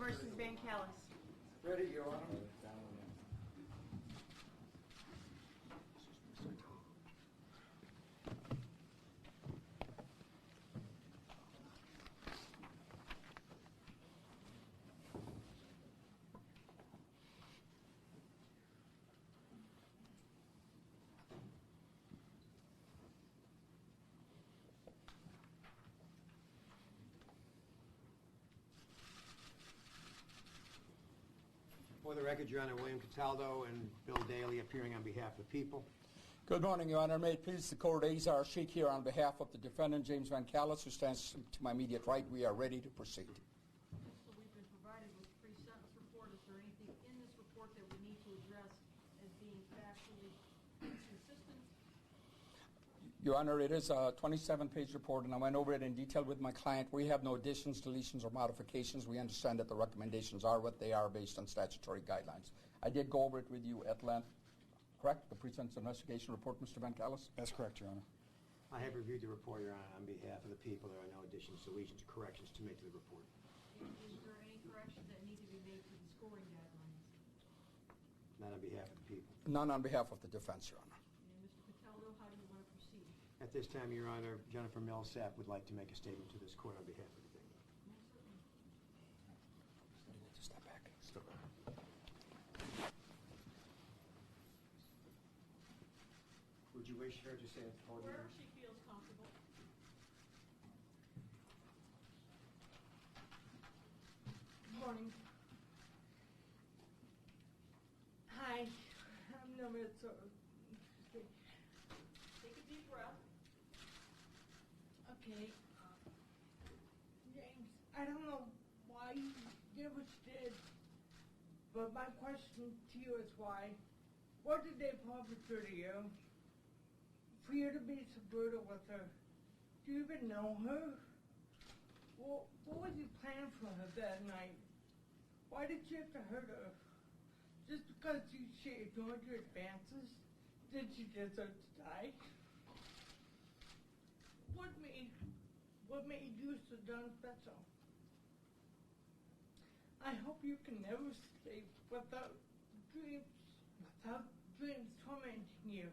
versus VanCallis. Ready, Your Honor. For the record, Your Honor, William Cataldo and Bill Daly appearing on behalf of the people. Good morning, Your Honor. May it please the Court, Azar Sheikh here on behalf of the defendant, James VanCallis, who stands to my immediate right. We are ready to proceed. So we've been provided with a pre-sentence report. Is there anything in this report that we need to address as being factually inconsistent? Your Honor, it is a 27-page report, and I went over it in detail with my client. We have no additions, deletions, or modifications. We understand that the recommendations are what they are based on statutory guidelines. I did go over it with you at length. Correct? The pre-sentence investigation report, Mr. VanCallis? That's correct, Your Honor. I have reviewed the report, Your Honor, on behalf of the people. There are no additions, deletions, or corrections to make to the report. Is there any corrections that need to be made to the scoring guidelines? Not on behalf of the people. None on behalf of the defense, Your Honor. And Mr. Cataldo, how do you want to proceed? At this time, Your Honor, Jennifer Millsap would like to make a statement to this court on behalf of the people. Step back. Step back. Would you wish her to say at the podium? Wherever she feels comfortable. Good morning. Hi, I'm Nomad. Take a deep breath. Okay. James, I don't know why you did what you did, but my question to you is why? What did they perpetrate to you? For you to be so brutal with her? Do you even know her? Well, what was your plan for her that night? Why did you have to hurt her? Just because she ignored your advances? Did she deserve to die? What made you so darn special? I hope you can never sleep without dreams tormenting you.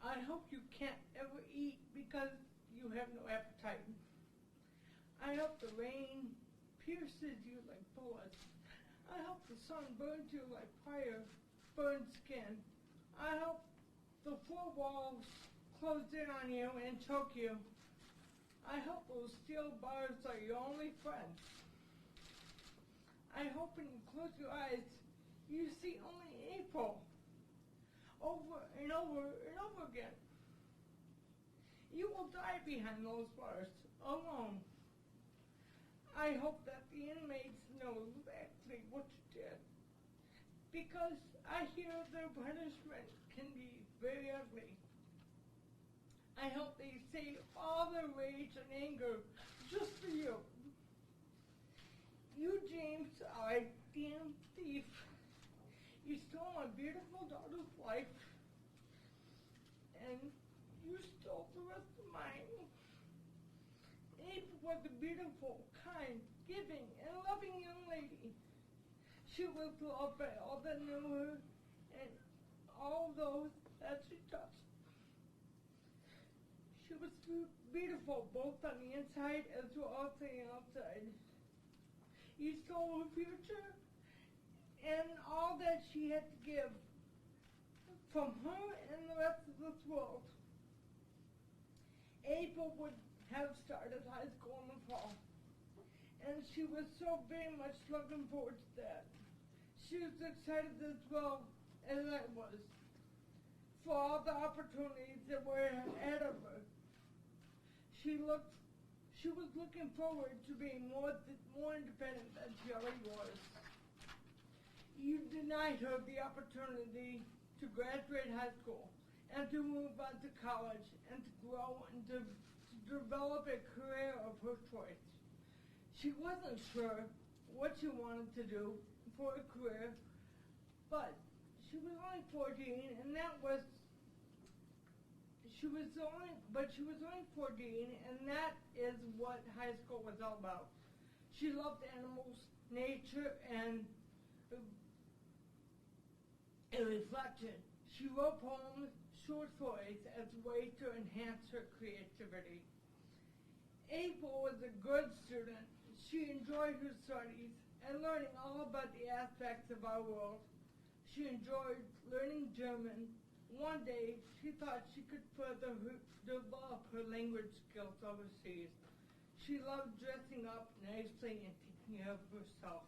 I hope you can't ever eat because you have no appetite. I hope the rain pierces you like bullets. I hope the sun burns you like fire burns skin. I hope the four walls close in on you and choke you. I hope those steel bars are your only friends. I hope when you close your eyes, you see only April. Over and over and over again. You will die behind those bars, alone. I hope that the inmates know exactly what you did, because I hear their punishment can be very ugly. I hope they save all their rage and anger just for you. You, James, are a damn thief. You stole my beautiful daughter's life, and you stole the rest of mine. April was a beautiful, kind, giving, and loving young lady. She was loved by all that knew her, and all those that she touched. She was beautiful both on the inside as well as the outside. You stole her future, and all that she had to give from her and the rest of this world. April would have started high school in the fall, and she was so very much looking forward to that. She was excited as well as I was for all the opportunities that were ahead of her. She was looking forward to being more independent than she already was. You denied her the opportunity to graduate high school and to move on to college and to grow and to develop a career of her choice. She wasn't sure what she wanted to do for a career, but she was only 14, and she was only 14, and that is what high school was all about. She loved animals, nature, and a reflection. She wrote poems, short stories as a way to enhance her creativity. April was a good student. She enjoyed her studies and learning all about the aspects of our world. She enjoyed learning German. One day, she thought she could further develop her language skills overseas. She loved dressing up nicely and taking care of herself.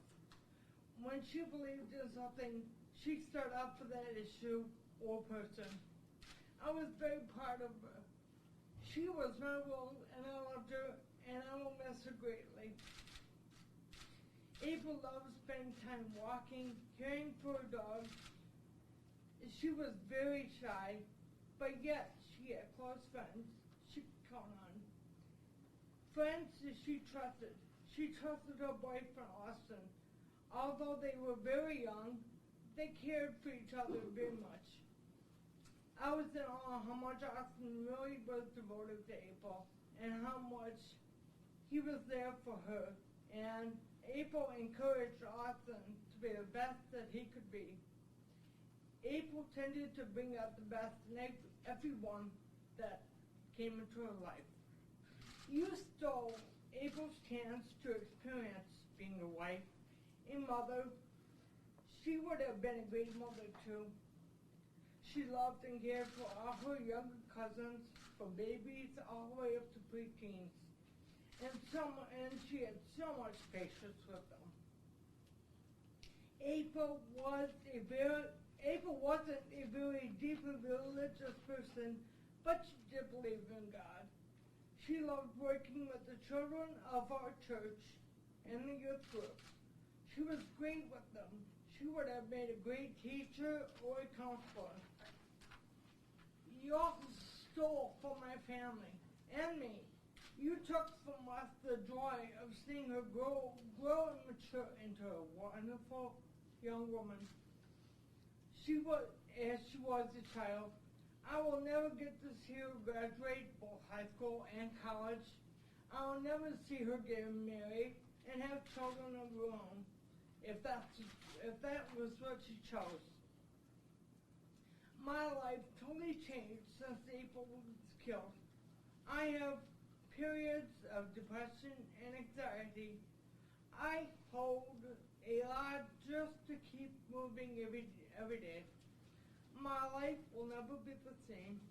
When she believed in something, she stood up for that issue or person. I was very proud of her. She was my world, and I loved her, and I will miss her greatly. April loved spending time walking, caring for her dog. She was very shy, but yet she had close friends she could count on. Friends that she trusted. She trusted her boyfriend, Austin. Although they were very young, they cared for each other very much. I was in awe how much Austin really was devoted to April and how much he was there for her. And April encouraged Austin to be the best that he could be. April tended to bring out the best in everyone that came into her life. You stole April's chance to experience being a wife, a mother. She would have been a great mother too. She loved and cared for all her younger cousins, from babies all the way up to preteens. And she had so much patience with them. April wasn't a very deeply religious person, but she did believe in God. She loved working with the children of our church and the youth group. She was great with them. She would have made a great teacher or a counselor. You also stole from my family and me. You took from us the joy of seeing her grow and mature into a wonderful young woman. As she was a child, I will never get to see her graduate both high school and college. I will never see her get married and have children of her own, if that was what she chose. My life totally changed since April was killed. I have periods of depression and anxiety. I hold a lot just to keep moving every day. My life will never be the same.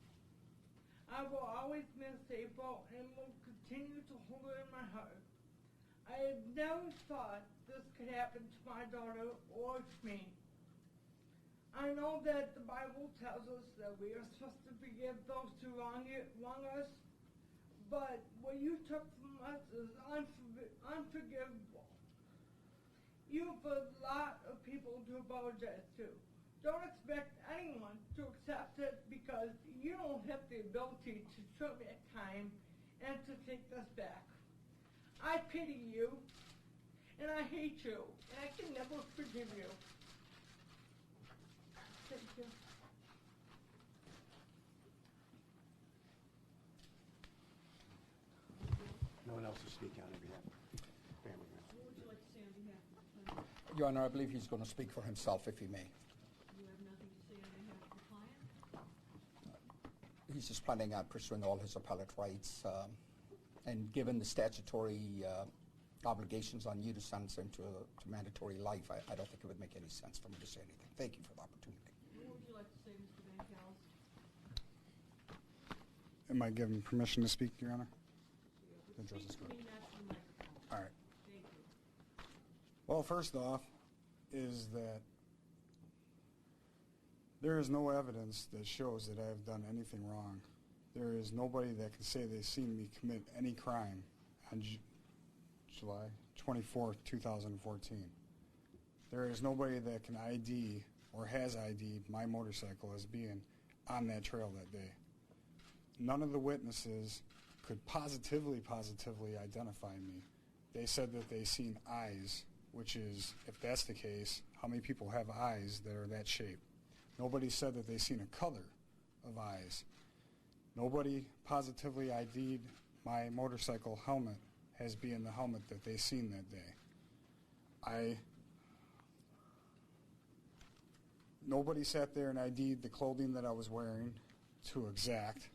I will always miss April and will continue to hold her in my heart. I had never thought this could happen to my daughter or to me. I know that the Bible tells us that we are supposed to forgive those who wrong us, but what you took from us is unforgivable. You have a lot of people to apologize to. Don't expect anyone to accept it because you don't have the ability to show back time and to take this back. I pity you, and I hate you, and I can never forgive you. Thank you. No one else to speak on behalf of family members. What would you like to say on behalf of the defendant? Your Honor, I believe he's going to speak for himself, if he may. You have nothing to say on behalf of the client? He's just planning on pursuing all his appellate rights, and given the statutory obligations on you to sentence him to mandatory life, I don't think it would make any sense for me to say anything. Thank you for the opportunity. What would you like to say, Mr. VanCallis? Am I given permission to speak, Your Honor? Speak to me, not to the microphone. All right. Thank you. Well, first off, is that there is no evidence that shows that I have done anything wrong. There is nobody that can say they've seen me commit any crime on July 24th, 2014. There is nobody that can ID or has ID'd my motorcycle as being on that trail that day. None of the witnesses could positively identify me. They said that they seen eyes, which is, if that's the case, how many people have eyes that are that shape? Nobody said that they seen a color of eyes. Nobody positively ID'd my motorcycle helmet as being the helmet that they seen that day. Nobody sat there and ID'd the clothing that I was wearing to exact.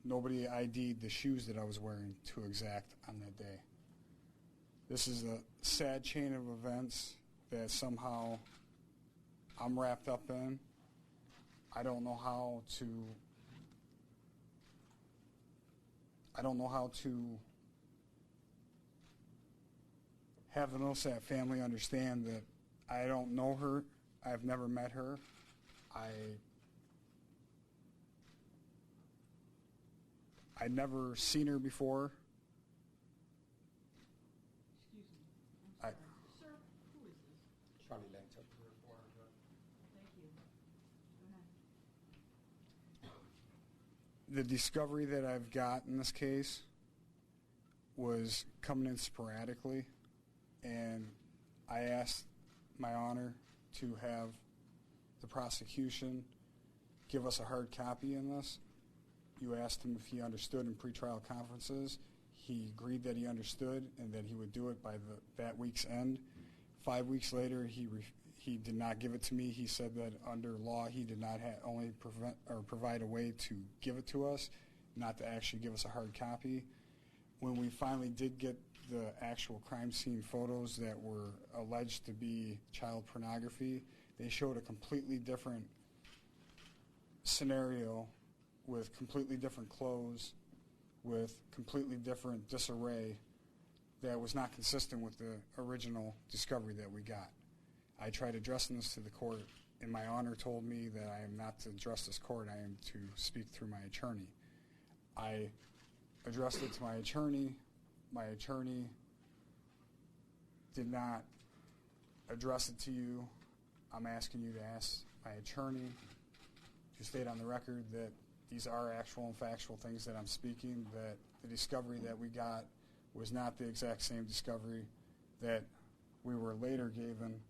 Nobody ID'd the shoes that I was wearing to exact on that day. This is a sad chain of events that somehow I'm wrapped up in. I don't know how to have the Millsap family understand that I don't know her. I've never met her. I'd never seen her before. Excuse me. I'm sorry. Sir, who is this? Charlie Langton. Thank you. Go ahead. The discovery that I've got in this case was coming in sporadically, and I asked my honor to have the prosecution give us a hard copy in this. You asked him if he understood in pretrial conferences. He agreed that he understood and that he would do it by that week's end. 5 weeks later, he did not give it to me. He said that under law he did not only provide a way to give it to us, not to actually give us a hard copy. When we finally did get the actual crime scene photos that were alleged to be child pornography, they showed a completely different scenario with completely different clothes, with completely different disarray that was not consistent with the original discovery that we got. I tried addressing this to the court, and my honor told me that I am not to address this court, I am to speak through my attorney. I addressed it to my attorney. My attorney did not address it to you. I'm asking you to ask my attorney to state on the record that these are actual and factual things that I'm speaking, that the discovery that we got was not the exact same discovery that we were later given,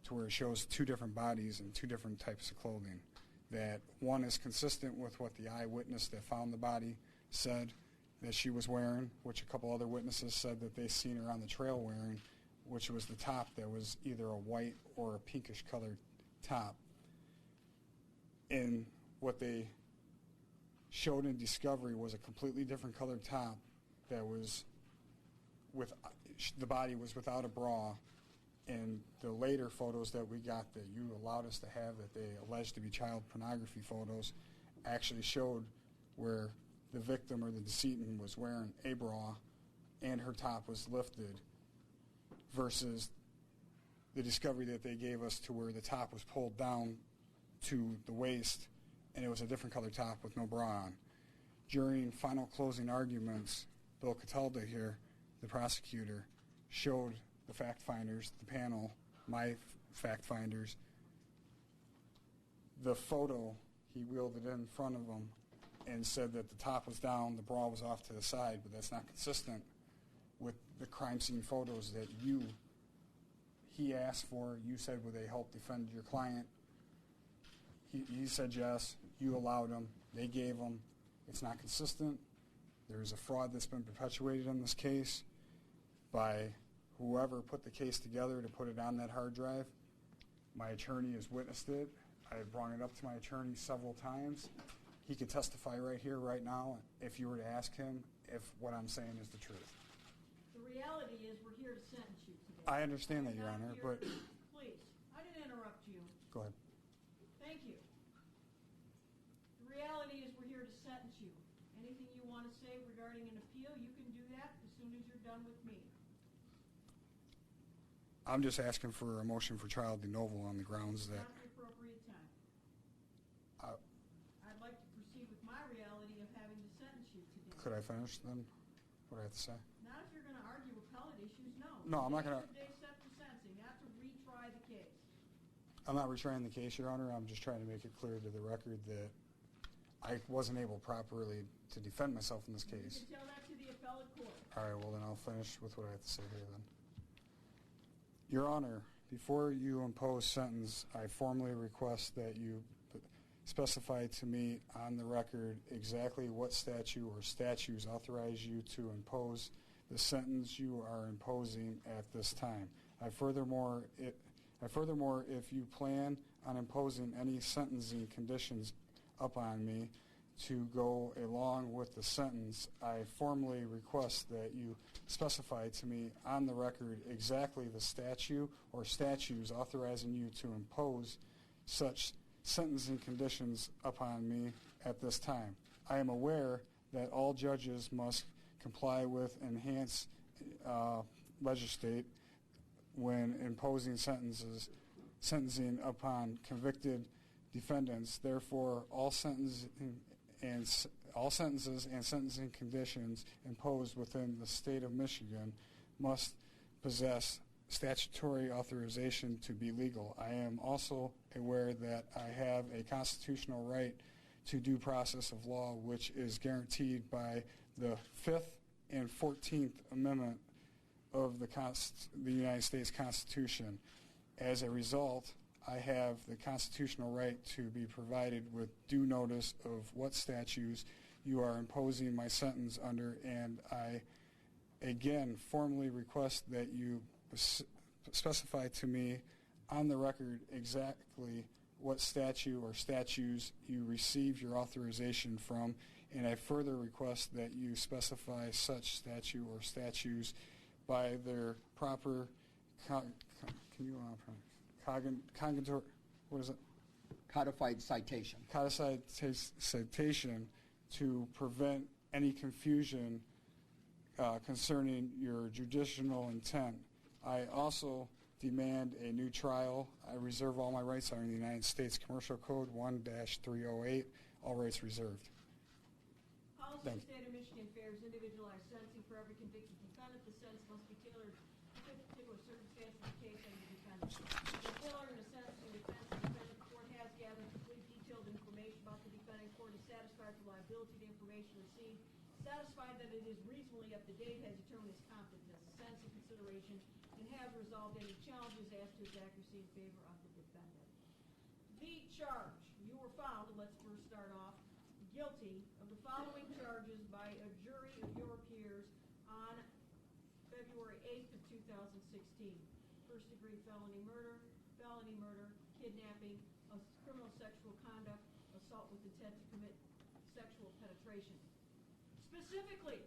to where it shows two different bodies and two different types of clothing. That one is consistent with what the eyewitness that found the body said that she was wearing, which a couple other witnesses said that they seen her on the trail wearing, which was the top that was either a white or a pinkish colored top. And what they showed in discovery was a completely different colored top that was with, the body was without a bra. And the later photos that we got that you allowed us to have, that they alleged to be child pornography photos, actually showed where the victim or the decedent was wearing a bra and her top was lifted, versus the discovery that they gave us to where the top was pulled down to the waist and it was a different color top with no bra on. During final closing arguments, Bill Cataldo here, the prosecutor, showed the fact finders, the panel, my fact finders, the photo. He wheeled it in front of them and said that the top was down, the bra was off to the side, but that's not consistent with the crime scene photos that he asked for. You said, would they help defend your client? He said yes. You allowed them. They gave them. It's not consistent. There's a fraud that's been perpetuated in this case by whoever put the case together to put it on that hard drive. My attorney has witnessed it. I have brought it up to my attorney several times. He could testify right here, right now, if you were to ask him if what I'm saying is the truth. The reality is we're here to sentence you today. I understand that, Your Honor, but... Please, I didn't interrupt you. Go ahead. Thank you. The reality is we're here to sentence you. Anything you want to say regarding an appeal, you can do that as soon as you're done with me. I'm just asking for a motion for trial de novo on the grounds that... Not the appropriate time. I'd like to proceed with my reality of having to sentence you today. Could I finish then what I have to say? Not if you're going to argue appellate issues, no. No, I'm not going to... Today's set for sentencing. You have to retry the case. I'm not retrying the case, Your Honor. I'm just trying to make it clear to the record that I wasn't able properly to defend myself in this case. You can tell that to the appellate court. All right, well then I'll finish with what I have to say here then. Your Honor, before you impose sentence, I formally request that you specify to me on the record exactly what statute or statutes authorize you to impose the sentence you are imposing at this time. Furthermore, if you plan on imposing any sentencing conditions upon me to go along with the sentence, I formally request that you specify to me on the record exactly the statute or statutes authorizing you to impose such sentencing conditions upon me at this time. I am aware that all judges must comply with enhanced legislate when imposing sentencing upon convicted defendants. Therefore, all sentences and sentencing conditions imposed within the state of Michigan must possess statutory authorization to be legal. I am also aware that I have a constitutional right to due process of law, which is guaranteed by the 5th and 14th Amendment of the United States Constitution. As a result, I have the constitutional right to be provided with due notice of what statutes you are imposing my sentence under, and I again formally request that you specify to me on the record exactly what statute or statutes you receive your authorization from, and I further request that you specify such statute or statutes by their proper Codified citation. Codified citation to prevent any confusion concerning your judicial intent. I also demand a new trial. I reserve all my rights under the United States Commercial Code 1-308, all rights reserved. Policy of the State of Michigan favors individualized sentencing for every convicted defendant. The sentence must be tailored to the particular circumstances of the case and the defendant. In tailoring the sentencing defense, the defendant court has gathered complete detailed information about the defendant. Court is satisfied with the liability of the information received, satisfied that it is reasonably up to date, has determined its competence, sentencing consideration, and has resolved any challenges as to its accuracy in favor of the defendant. The charge. You were found, let's first start off, guilty of the following charges by a jury of your peers on February 8th of 2016. First-degree felony murder, kidnapping, criminal sexual conduct, assault with intent to commit sexual penetration. Specifically,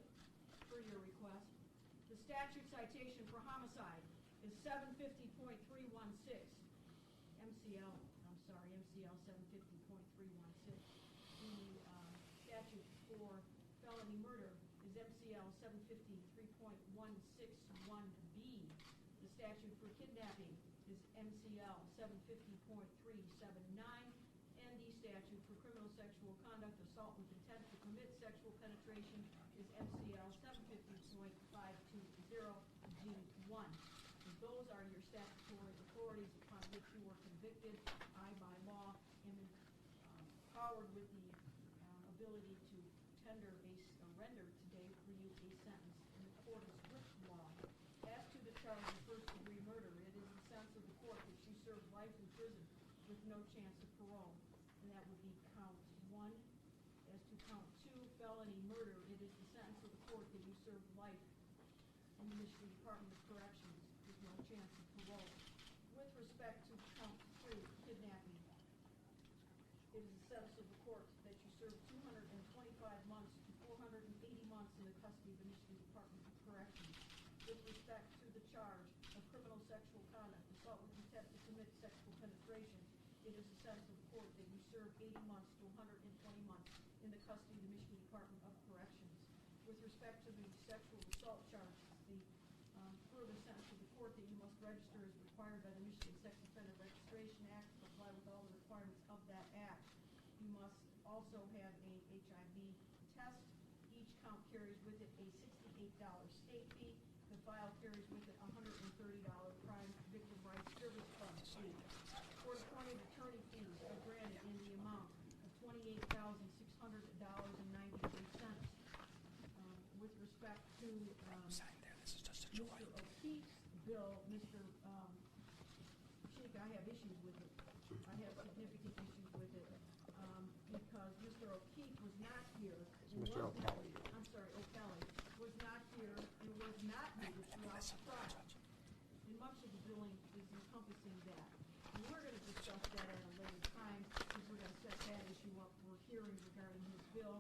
for your request, the statute citation for homicide is 750.316. MCL 750.316. The statute for felony murder is MCL 753.161B. The statute for kidnapping is MCL 750.379. And the statute for criminal sexual conduct, assault with intent to commit sexual penetration is MCL 750.520G1. And those are your statutory authorities upon which you were convicted. I, by law, am empowered with the ability to render today for you a sentence in accordance with law. As to the charge of first-degree murder, it is the sense of the court that you serve life in prison with no chance of parole. And that would be count 1. As to count 2, felony murder, it is the sentence of the court that you serve life in the Michigan Department of Corrections with no chance of parole. With respect to count 3, kidnapping, it is the sentence of the court that you serve 225 months to 480 months in the custody of the Michigan Department of Corrections. With respect to the charge of criminal sexual conduct, assault with intent to commit sexual penetration, it is the sentence of the court that you serve 80 months to 120 months in the custody of the Michigan Department of Corrections. With respect to the sexual assault charge, the further sentence of the court that you must register as required by the Michigan Sex Offender Registration Act to comply with all the requirements of that act. You must also have a HIV test. Each count carries with it a $68 state fee. The file carries with it a $130 Crime Victim Rights Service Fund fee. Court-appointed attorney fees are granted in the amount of $28,600.93. With respect to Mr. O'Keefe's bill, Mr. Sheik, I have issues with it. I have significant issues with it because Mr. O'Keefe was not here. Mr. O'Kelly. I'm sorry, O'Kelly was not here and was not here throughout the trial. In much of the focusing that. And we're gonna discuss that at a later time, because we're gonna set that issue up for hearing regarding his bill.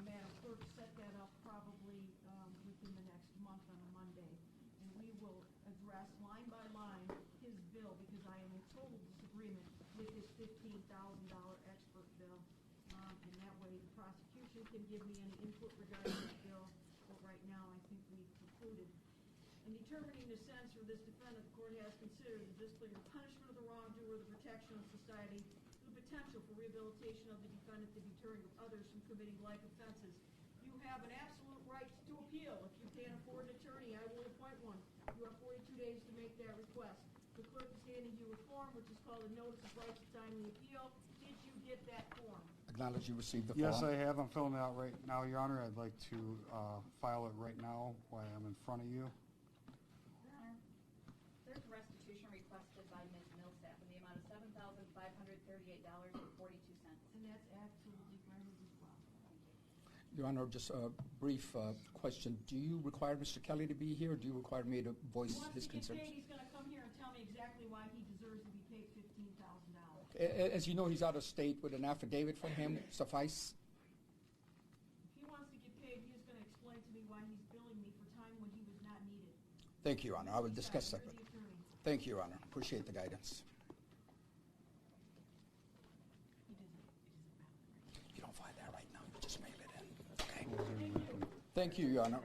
Madam Clerk, set that up probably, within the next month on a Monday. And we will address line by line his bill, because I am in total disagreement with his $15,000 expert bill. And that way the prosecution can give me any input regarding this bill, but right now I think we've concluded. In determining the sentence for this defendant, the court has considered the discipline or punishment of the wrongdoer, the protection of society, the potential for rehabilitation of the defendant, the deterring of others from committing like offenses. You have an absolute right to appeal. If you can't afford an attorney, I will appoint one. You have 42 days to make that request. The clerk is handing you a form, which is called a notice of right to timely appeal. Did you get that form? Acknowledge you received the form. Yes, I have. I'm filling it out right now, Your Honor. I'd like to file it right now while I'm in front of you. Your Honor, there's a restitution requested by Ms. Millsap in the amount of $7,538.42. And that's absolutely granted as well. Your Honor, just a brief question. Do you require Mr. Kelly to be here, or do you require me to voice his concerns? Once he gets paid, he's going to come here and tell me exactly why he deserves to be paid $15,000. As you know, he's out of state. Would an affidavit from him suffice? If he wants to get paid, he is going to explain to me why he's billing me for time when he was not needed. Thank you, Your Honor. I will discuss You're separately. the attorney. Thank you, Your Honor. Appreciate the guidance. You don't file that right now. You just mail it in. Okay? Thank you. Thank you, Your Honor.